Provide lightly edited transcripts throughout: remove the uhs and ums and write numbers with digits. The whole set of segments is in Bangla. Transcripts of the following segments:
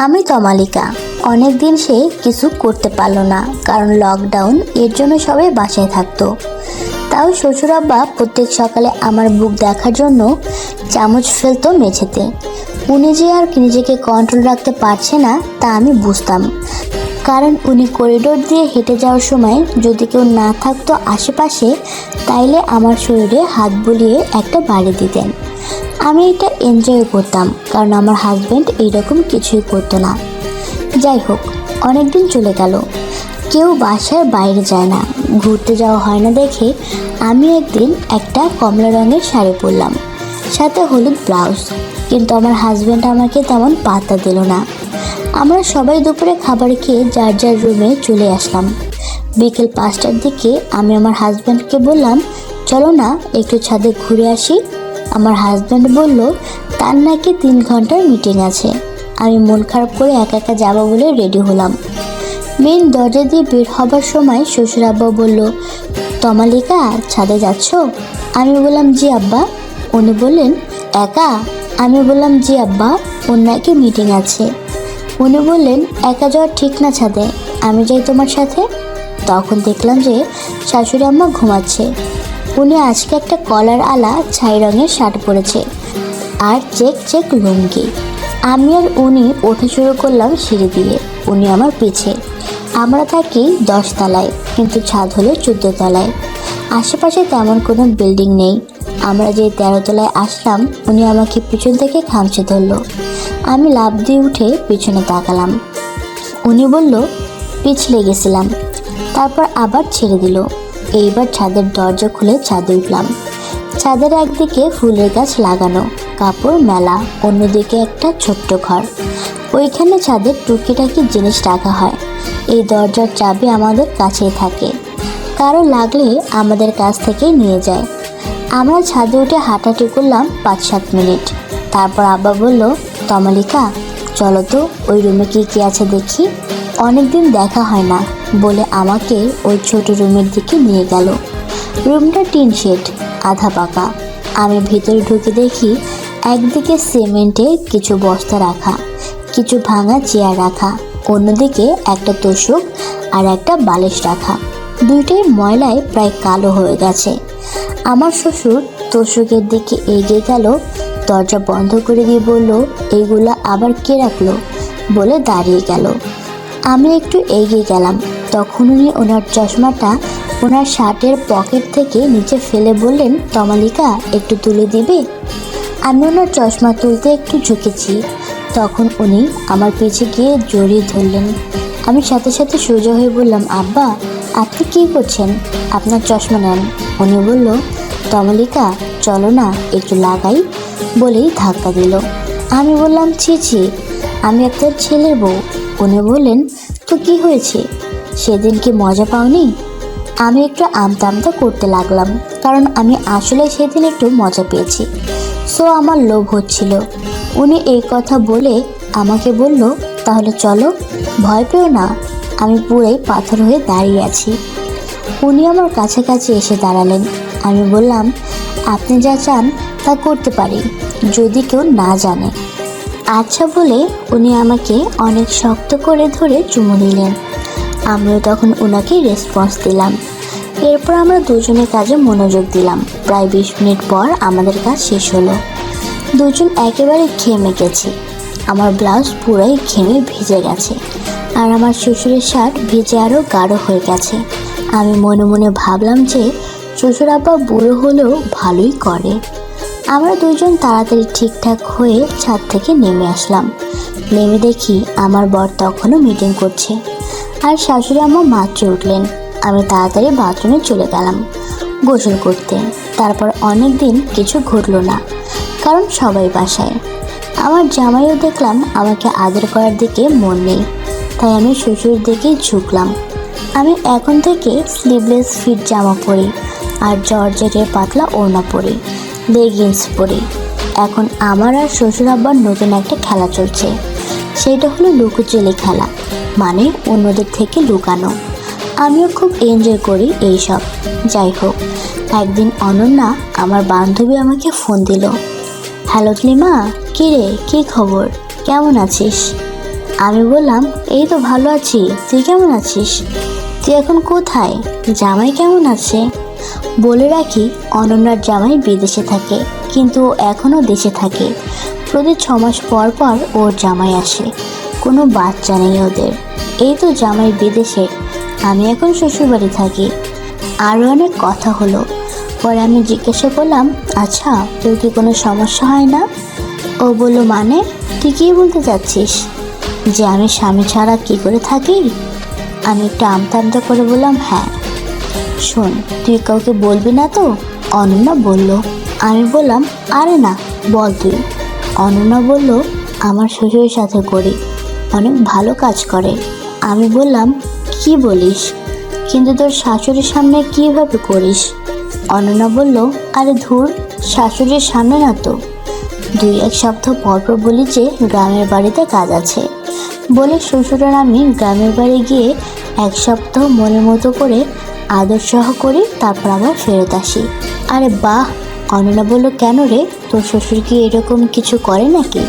আমি তমালিকা। অনেক দিন সে কিছু করতে পারলো না, কারণ লকডাউন, এর জন্য সবাই বাসায় থাকতো। তাও শ্বশুর আব্বা প্রত্যেক সকালে আমার বুক দেখার জন্য চামচ ফেলতো মেঝেতে। উনি যে আর নিজেকে কন্ট্রোল রাখতে পারছে না তা আমি বুঝতাম, কারণ উনি করিডোর দিয়ে হেঁটে যাওয়ার সময় যদি কেউ না থাকতো আশেপাশে, তাইলে আমার শরীরে হাত বুলিয়ে একটা বাড়ি দিতেন। আমি এটা এনজয় করতাম, কারণ আমার হাজব্যান্ড এইরকম কিছুই করতো না। যাই হোক, অনেক দিন চলে গেল, কেউ বাসার বাইরে যায় না, ঘুরতে যাওয়া হয় না দেখে আমি একদিন একটা কমলা রঙের শাড়ি পরলাম, সাথে হলুদ ব্লাউজ। কিন্তু আমার হাজব্যান্ড আমাকে তেমন পাত্তা দিল না। আমরা সবাই দুপুরে খাবার খেয়ে যার যার রুমে চলে আসলাম। বিকেল 5টার দিকে আমি আমার হাজব্যান্ডকে বললাম, চলো না একটু ছাদে ঘুরে আসি। আমার হাজব্যান্ড বলল তার নাকি 3 ঘন্টার মিটিং আছে। আমি মন খারাপ করে একা একা যাবো বলে রেডি হলাম। মেন দরজা দিয়ে বের হবার সময় শ্বশুর আব্বা বলল, তমালিকা ছাদে যাচ্ছ? আমি বললাম জি আব্বা। উনি বললেন একা? আমি বললাম জি আব্বা, ওর নাকি মিটিং আছে। উনি বললেন একা যাওয়া ঠিক না ছাদে, আমি যাই তোমার সাথে। তখন দেখলাম যে শাশুড়ি আম্মা ঘুমাচ্ছে। উনি আজকে একটা কলার আলা ছাই রঙের শার্ট পরেছে আর চেক চেক লুঙ্গি। আমি আর উনি ওঠা শুরু করলাম সিঁড়ি দিয়ে, উনি আমার পিছে। আমরা থাকি 10 তলায়, কিন্তু ছাদ হলো 14 তলায়। আশেপাশে তেমন কোনো বিল্ডিং নেই। আমরা যে 13 তলায় আসলাম, উনি আমাকে পিছন থেকে খামচে ধরলো। আমি লাফ দিয়ে উঠে পিছনে তাকালাম। উনি বলল পিছলে গেছিলাম, তারপর আবার ছেড়ে দিল। এইবার ছাদের দরজা খুলে ছাদে উঠলাম। ছাদের একদিকে ফুলের গাছ লাগানো, কাপড় মেলা, অন্যদিকে একটা ছোট্ট ঘর। ওইখানে ছাদের টুকিটাকি জিনিস রাখা হয়। এই দরজার চাবি আমাদের কাছেই থাকে, কারো লাগলে আমাদের কাছ থেকে নিয়ে যায়। আমরা ছাদে উঠে হাঁটাহাঁটি করলাম 5-7 মিনিট। তারপর আব্বা বলল, তমালিকা চলো তো ওই রুমে কি আছে দেখি। অনেকদিন দেখা হয় না বলে আমাকে ওই ছোট রুমের দিকে নিয়ে গেল। রুমটা টিন শেড, আধা পাকা। আমি ভিতরে ঢুকে দেখি একদিকে সিমেন্টের কিছু বস্তা রাখা, কিছু ভাঙা চেয়ার রাখা, অন্যদিকে একটা তোশক আর একটা বালিশ রাখা। দুইটাই ময়লায় প্রায় কালো হয়ে গেছে। আমার শ্বশুর তোশকের দিকে এগিয়ে গেল, দরজা বন্ধ করে দিয়ে বলল, এইগুলা আবার কে রাখলো, বলে দাঁড়িয়ে গেল। আমি একটু এগিয়ে গেলাম, তখন উনি ওনার চশমাটা ওনার শার্টের পকেট থেকে নিচে ফেলে বললেন, তমালিকা একটু তুলে দিবে। আমি ওনার চশমা তুলতে একটু ঝুঁকেছি, তখন উনি আমার পিছে গিয়ে জড়িয়ে ধরলেন। আমি সাথে সাথে সোজা হয়ে বললাম, আব্বা আপনি কী করছেন, আপনার চশমা নেন। উনি বলল, তমালিকা চলো না একটু লাগাই, বলেই ধাক্কা দিল। আমি বললাম, ছি ছি, আমি আপনার ছেলের বউ। উনি বললেন, তো কি হয়েছে, সেদিন কি মজা পাওনি? আমি একটু আমতা আমতা করতে লাগলাম, কারণ আমি আসলে সেদিন একটু মজা পেয়েছি, সো আমার লোভ হচ্ছিল। উনি এই কথা বলে আমাকে বলল, তাহলে চলো, ভয় পেও না, আমি পুরাই পাথর হয়ে দাঁড়িয়ে আছি। উনি আমার কাছাকাছি এসে দাঁড়ালেন। আমি বললাম, আপনি যা চান তা করতে পারি, যদি কেউ না জানে। আচ্ছা বলে উনি আমাকে অনেক শক্ত করে ধরে চুমু দিলেন। আমিও তখন ওনাকে রেসপন্স দিলাম। এরপর আমরা দুজনের কাজে মনোযোগ দিলাম। প্রায় 20 মিনিট পর আমাদের কাজ শেষ হলো। দুজন একেবারে ঘেমে গেছি। আমার ব্লাউজ পুরাই ঘেমে ভিজে গেছে, আর আমার শ্বশুরের শার্ট ভিজে আরও গাঢ় হয়ে গেছে। আমি মনে মনে ভাবলাম যে শ্বশুর আব্বা বুড়ো হলেও ভালোই করে। আমরা দুজন তাড়াতাড়ি ঠিকঠাক হয়ে ছাদ থেকে নেমে আসলাম। নেমে দেখি আমার বর তখনও মিটিং করছে, আর শাশুড়ি আম্মা মাত্র উঠলেন। আমি তাড়াতাড়ি বাথরুমে চলে গেলাম গোসল করতে। তারপর অনেক দিন কিছু ঘটলো না, কারণ সবাই বাসায়। আমার জামাইও দেখলাম আমাকে আদর করার দিকে মন নেই, তাই আমি শ্বশুর দিকেই ঝুঁকলাম। আমি এখন থেকে স্লিভলেস ফিট জামা পরি আর জর্জেটের পাতলা ওড়না পরি, লেগিংস পরি। এখন আমার আর শ্বশুর আব্বার নতুন একটা খেলা চলছে, সেটা হলো লুকোচুরি খেলা, মানে অন্যদের থেকে লুকানো। আমিও খুব এনজয় করি এইসব। যাই হোক, একদিন অনন্যা আমার বান্ধবী আমাকে ফোন দিল। হ্যালো লিমা, কী রে, কী খবর, কেমন আছিস? আমি বললাম, এই তো ভালো আছি, তুই কেমন আছিস? তুই এখন কোথায়? জামাই কেমন আছে? বলে রাখি, অনন্যার জামাই বিদেশে থাকে, কিন্তু এখনও দেশে থাকে। প্রতি 6 মাস পর পর ওর জামাই আসে। কোনো বাচ্চা নেই ওদের। এই তো জামাই বিদেশে, আমি এখন শ্বশুরবাড়ি থাকি। আরও অনেক কথা হলো। পরে আমি জিজ্ঞাসা করলাম, আচ্ছা তোর কি কোনো সমস্যা হয় না? ও বলল, মানে তুই কী বলতে চাচ্ছিস? যে আমি স্বামী ছাড়া কী করে থাকি? আমি একটু আমতা আমতা করে বললাম, হ্যাঁ। শোন, তুই কাউকে বলবি না তো? অনন্যা বলল। আমি বললাম, আরে না, বল তুই। অনন্যা বলল, আমার শ্বশুরের সাথে করি, অনেক ভালো কাজ করে। আমি বললাম, কি বলিস? কিন্তু তোর শাশুড়ির সামনে কীভাবে করিস? অনন্যা বলল, আরে ধুর, শাশুড়ির সামনে না তো, 2-1 সপ্তাহ পরপর বলি যে গ্রামের বাড়িতে কাজ আছে। বলে শ্বশুরের আমি গ্রামের বাড়ি গিয়ে 1 সপ্তাহ মনের মতো করে আদর সহ করি, তারপর আবার ফেরত আসি। আরে বাহ! অনন্যা বলল, কেন রে, তোর শ্বশুর কি এরকম কিছু করে নাকি?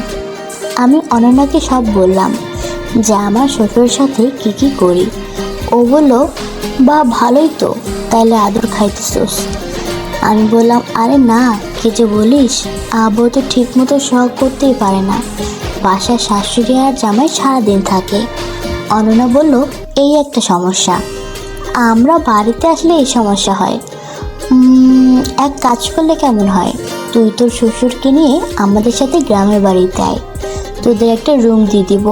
আমি অনন্যাকে সব বললাম যে আমার শ্বশুরের সাথে কি কি করি। ও বলল, বাহ ভালোই তো, তাইলে আদর খাইতেছোস। আমি বললাম, আরে না, কি যে বলিস, আবু তো ঠিক মতো শখ করতেই পারে না, বাসায় শাশুড়ি আর জামাই সারাদিন থাকে। অনন্যা বলল, এই একটা সমস্যা, আমরা বাড়িতে আসলে এই সমস্যা হয়। এক কাজ করলে কেমন হয়, তুই তোর শ্বশুরকে নিয়ে আমাদের সাথে গ্রামের বাড়িতে আয়, তোদের একটা রুম দিয়ে দিব।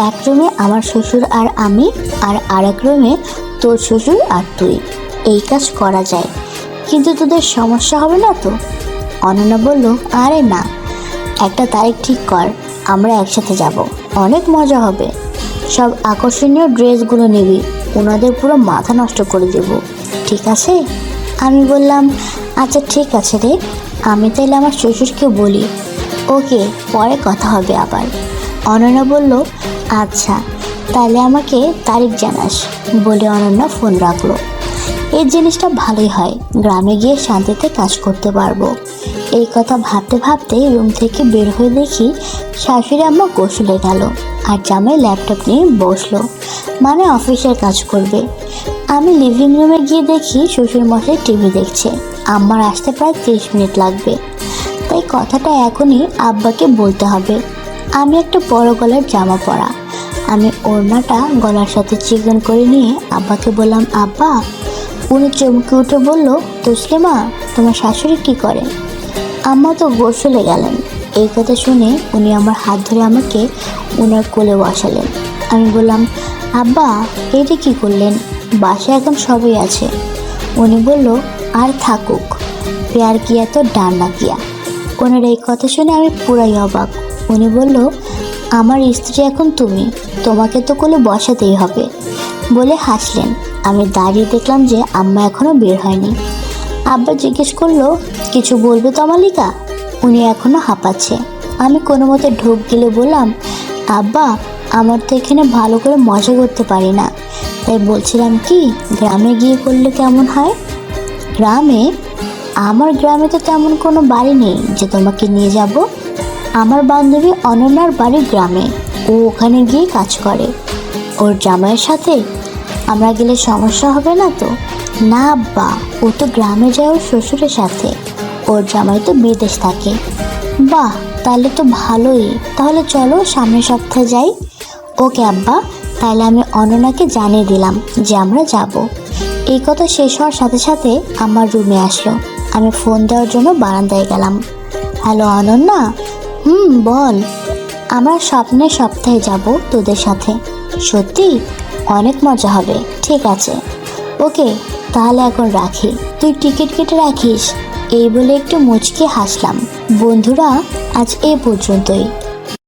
এক রুমে আমার শ্বশুর আর আমি, আর আরেক রুমে তোর শ্বশুর আর তুই। এই কাজ করা যায়, কিন্তু তোদের সমস্যা হবে না তো? অনন্যা বলল, আরে না, একটা তারিখ ঠিক কর, আমরা একসাথে যাব, অনেক মজা হবে। সব আকর্ষণীয় ড্রেসগুলো নিবি, ওনাদের পুরো মাথা নষ্ট করে দেব, ঠিক আছে? আমি বললাম, আচ্ছা ঠিক আছে রে, আমি তাইলে আমার শ্বশুরকে বলি। ওকে, পরে কথা হবে আবার। অনন্যা বলল, আচ্ছা তাহলে আমাকে তারিখ জানাস। বলে অনন্যা ফোন রাখলো। এই জিনিসটা ভালোই হয়, গ্রামে গিয়ে শান্তিতে কাজ করতে পারবো। এই কথা ভাবতে ভাবতে রুম থেকে বের হয়ে দেখি শাশুড়ি আম্মা গোসলে গেল, আর জামাই ল্যাপটপ নিয়ে বসলো, মানে অফিসের কাজ করবে। আমি লিভিং রুমে গিয়ে দেখি শ্বশুর মশাই টিভি দেখছে। আম্মার আসতে প্রায় 30 মিনিট লাগবে, তাই কথাটা এখনই আব্বাকে বলতে হবে। আমি একটা বড় গলার জামা পরা, আমি ওড়নাটা গলার সাথে চিকন করে নিয়ে আব্বাকে বললাম, আব্বা। উনি চমকে উঠে বলল, তসলিমা, তোমার শাশুড়ি কি করে? আম্মা তো গোসলে গেলেন। এই কথা শুনে উনি আমার হাত ধরে আমাকে ওনার কোলে বসালেন। আমি বললাম, আব্বা এইটা কি করলেন? বাসায় এখন সবই আছে। উনি বলল, আর থাকুক, প্যার কিয়া তো ডান্না কিয়া। ওনার এই কথা শুনে আমি পুরাই অবাক। উনি বলল, আমার স্ত্রী এখন তুমি, তোমাকে তো কোলে বসাতেই হবে, বলে হাসলেন। আমি দাঁড়িয়ে দেখলাম যে আম্মা এখনও বের হয়নি। আব্বা জিজ্ঞেস করলো, কিছু বলবে তো মালিকা? উনি এখনও হাঁপাচ্ছে। আমি কোনো মতে ঢোক গিলে বললাম, আব্বা, আমার তো এখানে ভালো করে মজা করতে পারি না, তাই বলছিলাম কি গ্রামে গিয়ে করলে কেমন হয়? গ্রামে? আমার গ্রামে তো তেমন কোনো বাড়ি নেই যে তোমাকে নিয়ে যাব। আমার বান্ধবী অনন্যার বাড়ি গ্রামে, ও ওখানে গিয়ে কাজ করে ওর জামাইয়ের সাথে। আমরা গেলে সমস্যা হবে না তো? না আব্বা, ও তো গ্রামে যায় ওর শ্বশুরের সাথে, ওর জামাই তো বিদেশ থাকে। বাহ, তাহলে তো ভালোই, তাহলে চলো সামনের সপ্তাহে যাই। ওকে আব্বা, তাহলে আমি অনন্যাকে জানিয়ে দিলাম যে আমরা যাব। এই কথা শেষ হওয়ার সাথে সাথে আমার রুমে আসলো। আমি ফোন দেওয়ার জন্য বারান্দায় গেলাম। হ্যালো অনন্যা। বল। আমরা সামনের সপ্তাহে যাব তোদের সাথে। সত্যি? অনেক মজা হবে। ঠিক আছে, ওকে, তাহলে এখন রাখি, তুই টিকিট কেটে রাখিস। এই বলে একটু মুচকে হাসলাম। বন্ধুরা, আজ এ পর্যন্তই।